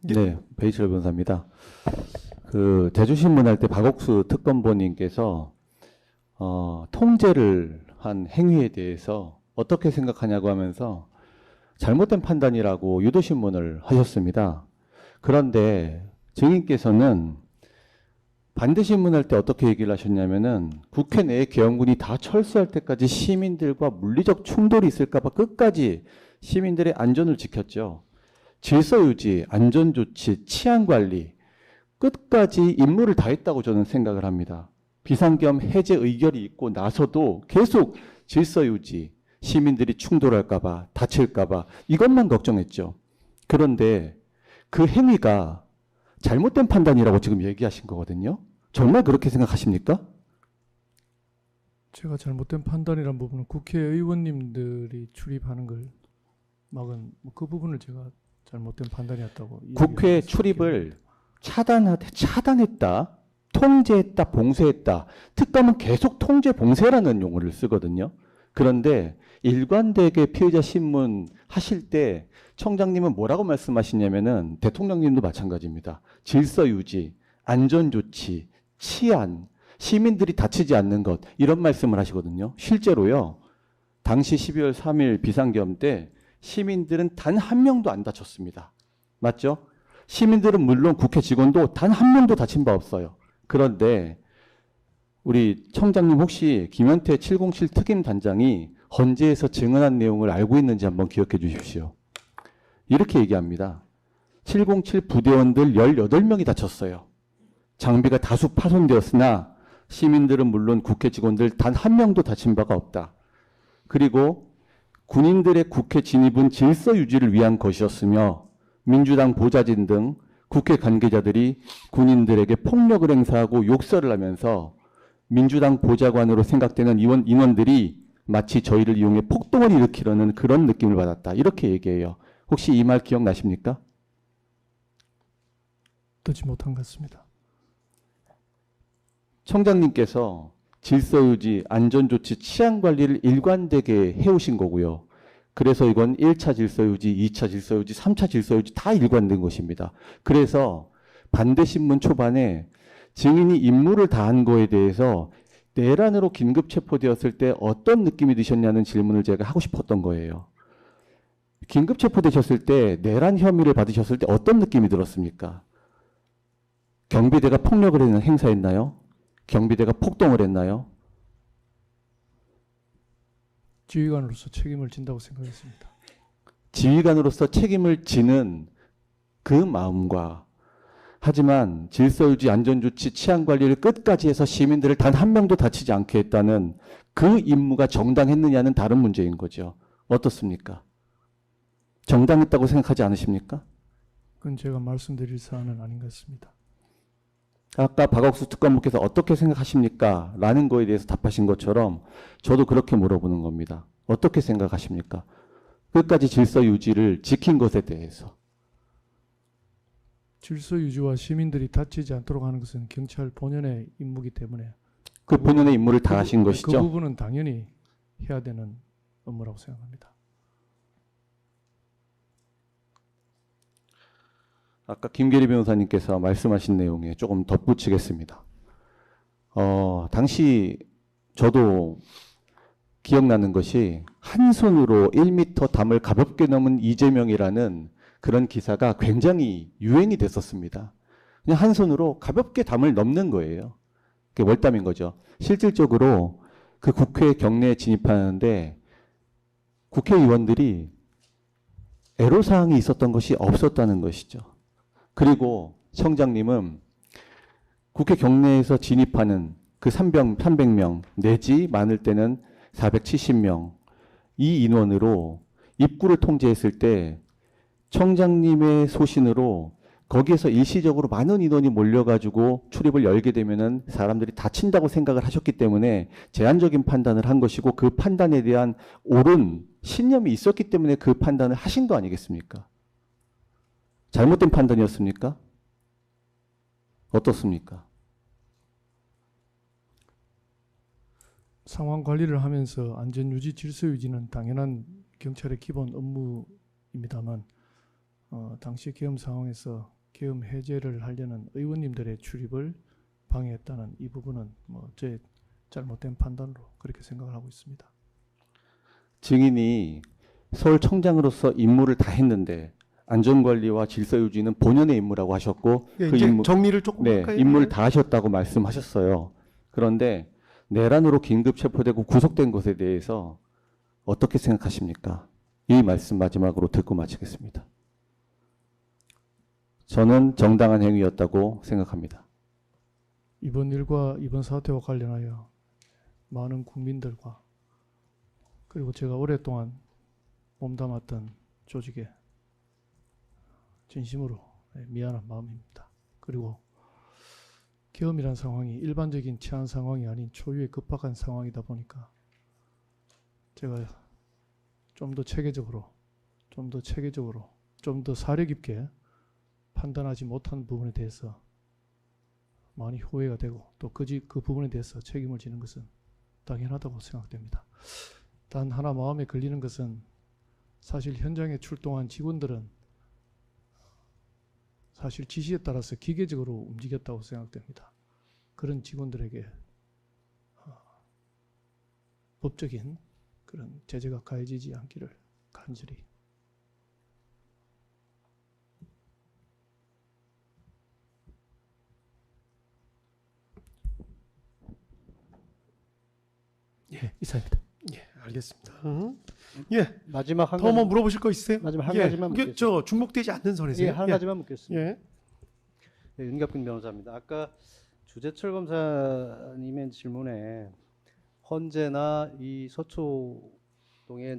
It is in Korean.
네, 베이철 변호사입니다. 그 제주신문 할 때 박옥수 특검보님께서 통제를 한 행위에 대해서 어떻게 생각하냐고 하면서 잘못된 판단이라고 유도신문을 하셨습니다. 그런데 증인께서는 반대신문 할 때 어떻게 얘기를 하셨냐면은 국회 내에 계엄군이 다 철수할 때까지 시민들과 물리적 충돌이 있을까봐 끝까지 시민들의 안전을 지켰죠. 질서 유지, 안전 조치, 치안 관리 끝까지 임무를 다했다고 저는 생각을 합니다. 비상계엄 해제 의결이 있고 나서도 계속 질서 유지, 시민들이 충돌할까봐, 다칠까봐 이것만 걱정했죠. 그런데 그 행위가 잘못된 판단이라고 지금 얘기하신 거거든요. 정말 그렇게 생각하십니까? 제가 잘못된 판단이란 부분은 국회의원님들이 출입하는 걸 막은 그 부분을 제가 잘못된 판단이었다고 국회 출입을 차단했다, 통제했다, 봉쇄했다. 특검은 계속 통제, 봉쇄라는 용어를 쓰거든요. 그런데 일관되게 피의자 신문 하실 때 청장님은 뭐라고 말씀하시냐면은 대통령님도 마찬가지입니다. 질서 유지, 안전 조치, 치안, 시민들이 다치지 않는 것 이런 말씀을 하시거든요. 실제로요. 당시 12월 3일 비상계엄 때 시민들은 단 한 명도 안 다쳤습니다. 맞죠? 시민들은 물론 국회 직원도 단 한 명도 다친 바 없어요. 그런데 우리 청장님 혹시 김현태 707 특임 단장이 헌재에서 증언한 내용을 알고 있는지 한번 기억해 주십시오. 이렇게 얘기합니다. 707 부대원들 18명이 다쳤어요. 장비가 다수 파손되었으나 시민들은 물론 국회 직원들 단 한 명도 다친 바가 없다. 그리고 군인들의 국회 진입은 질서 유지를 위한 것이었으며 민주당 보좌진 등 국회 관계자들이 군인들에게 폭력을 행사하고 욕설을 하면서 민주당 보좌관으로 생각되는 인원들이 마치 저희를 이용해 폭동을 일으키려는 그런 느낌을 받았다. 이렇게 얘기해요. 혹시 이 말 기억나십니까? 듣지 못한 것 같습니다. 청장님께서 질서 유지, 안전 조치, 치안 관리를 일관되게 해오신 거고요. 그래서 이건 1차 질서 유지, 2차 질서 유지, 3차 질서 유지 다 일관된 것입니다. 그래서 반대신문 초반에 증인이 임무를 다한 거에 대해서 내란으로 긴급 체포되었을 때 어떤 느낌이 드셨냐는 질문을 제가 하고 싶었던 거예요. 긴급 체포되셨을 때 내란 혐의를 받으셨을 때 어떤 느낌이 들었습니까? 경비대가 폭력을 행사했나요? 경비대가 폭동을 했나요? 지휘관으로서 책임을 진다고 생각했습니다. 지휘관으로서 책임을 지는 그 마음과 하지만 질서유지, 안전조치, 치안관리를 끝까지 해서 시민들을 단 한 명도 다치지 않게 했다는 그 임무가 정당했느냐는 다른 문제인 거죠. 어떻습니까? 정당했다고 생각하지 않으십니까? 그건 제가 말씀드릴 사안은 아닌 것 같습니다. 아까 박옥수 특검부께서 어떻게 생각하십니까? 라는 거에 대해서 답하신 것처럼 저도 그렇게 물어보는 겁니다. 어떻게 생각하십니까? 끝까지 질서 유지를 지킨 것에 대해서. 질서 유지와 시민들이 다치지 않도록 하는 것은 경찰 본연의 임무이기 때문에 그 본연의 임무를 다 하신 그 것이죠. 부분은 당연히 해야 되는 업무라고 생각합니다. 아까 김계리 변호사님께서 말씀하신 내용에 조금 덧붙이겠습니다. 당시 저도 기억나는 것이 한 손으로 1m 담을 가볍게 넘은 이재명이라는 그런 기사가 굉장히 유행이 됐었습니다. 그냥 한 손으로 가볍게 담을 넘는 거예요. 그게 월담인 거죠. 실질적으로 그 국회 경내에 진입하는데 국회의원들이 애로사항이 있었던 것이 없었다는 것이죠. 그리고 청장님은 국회 경내에서 진입하는 그 300명 내지 많을 때는 470명 이 인원으로 입구를 통제했을 때 청장님의 소신으로 거기에서 일시적으로 많은 인원이 몰려가지고 출입을 열게 되면은 사람들이 다친다고 생각을 하셨기 때문에 제한적인 판단을 한 것이고 그 판단에 대한 옳은 신념이 있었기 때문에 그 판단을 하신 거 아니겠습니까? 잘못된 판단이었습니까? 어떻습니까? 상황 관리를 하면서 안전 유지, 질서 유지는 당연한 경찰의 기본 업무입니다만 당시 계엄 상황에서 계엄 해제를 하려는 의원님들의 출입을 방해했다는 이 부분은 뭐 제 잘못된 판단으로 그렇게 생각을 하고 있습니다. 증인이 서울청장으로서 임무를 다 했는데 안전관리와 질서 유지는 본연의 임무라고 하셨고 예, 그 이제 임무, 정리를 조금 네, 할까요? 임무를 다 하셨다고 말씀하셨어요. 그런데 내란으로 긴급 체포되고 구속된 것에 대해서 어떻게 생각하십니까? 이 말씀 마지막으로 듣고 마치겠습니다. 저는 정당한 행위였다고 생각합니다. 이번 일과 이번 사태와 관련하여 많은 국민들과 그리고 제가 오랫동안 몸담았던 조직에 진심으로 미안한 마음입니다. 그리고 계엄이란 상황이 일반적인 치안 상황이 아닌 초유의 급박한 상황이다 보니까 제가 좀 더 체계적으로, 좀 더 사려 깊게 판단하지 못한 부분에 대해서 많이 후회가 되고 또 그 부분에 대해서 책임을 지는 것은 당연하다고 생각됩니다. 단 하나 마음에 걸리는 것은 사실 현장에 출동한 직원들은 사실 지시에 따라서 기계적으로 움직였다고 생각됩니다. 그런 직원들에게 법적인 그런 제재가 가해지지 않기를 간절히 이상입니다. 예, 알겠습니다. 예, 마지막 한 더 뭐 가지, 물어보실 거 있으세요? 마지막 한 예, 가지만 이게 묻겠습니다. 저 중복되지 않는 선에서요. 예, 한 가지만 묻겠습니다. 예. 네, 윤갑근 변호사입니다. 아까 주재철 검사님의 질문에 헌재나 이 서초동의